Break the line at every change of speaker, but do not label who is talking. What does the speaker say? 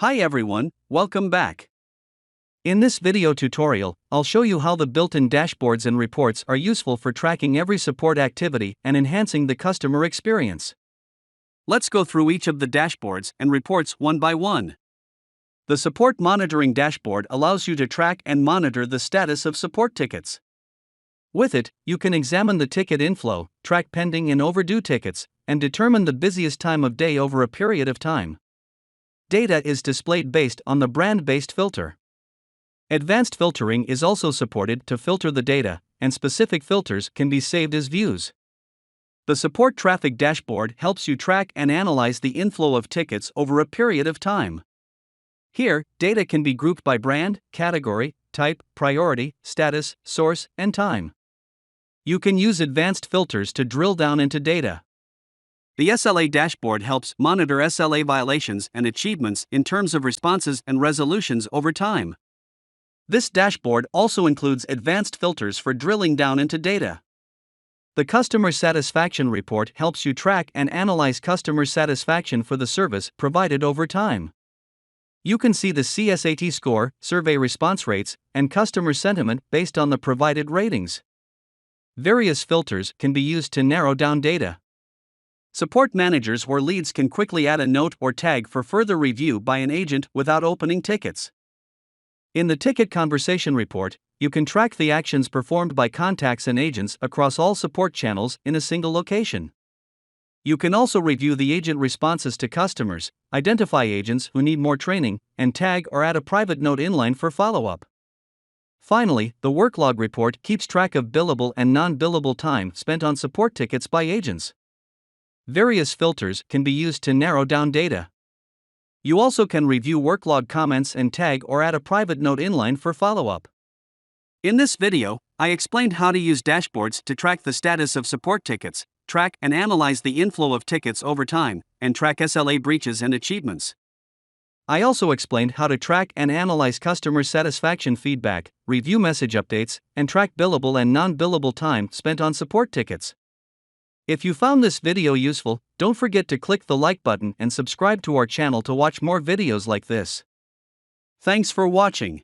Hi everyone, welcome back. In this video tutorial, I'll show you how the built-in dashboards and reports are useful for tracking every support activity and enhancing the customer experience. Let's go through each of the dashboards and reports one by one. The Support Monitoring Dashboard allows you to track and monitor the status of support tickets. With it, you can examine the ticket inflow, track pending and overdue tickets, and determine the busiest time of day over a period of time. Data is displayed based on the brand-based filter. Advanced filtering is also supported to filter the data, and specific filters can be saved as views. The Support Traffic Dashboard helps you track and analyze the inflow of tickets over a period of time. Here, data can be grouped by brand, category, type, priority, status, source, and time. You can use advanced filters to drill down into data. The SLA Dashboard helps monitor SLA violations and achievements in terms of responses and resolutions over time. This dashboard also includes advanced filters for drilling down into data. The Customer Satisfaction Report helps you track and analyze customer satisfaction for the service provided over time. You can see the CSAT score, survey response rates, and customer sentiment based on the provided ratings. Various filters can be used to narrow down data. Support managers or leads can quickly add a note or tag for further review by an agent without opening tickets. In the Ticket Conversation Report, you can track the actions performed by contacts and agents across all support channels in a single location. You can also review the agent responses to customers, identify agents who need more training, and tag or add a private note inline for follow-up. Finally, the Worklog Report keeps track of billable and non-billable time spent on support tickets by agents. Various filters can be used to narrow down data. You also can review worklog comments and tag or add a private note inline for follow-up. In this video, I explained how to use dashboards to track the status of support tickets, track and analyze the inflow of tickets over time, and track SLA breaches and achievements. I also explained how to track and analyze customer satisfaction feedback, review message updates, and track billable and non-billable time spent on support tickets. If you found this video useful, don't forget to click the like button and subscribe to our channel to watch more videos like this. Thanks for watching.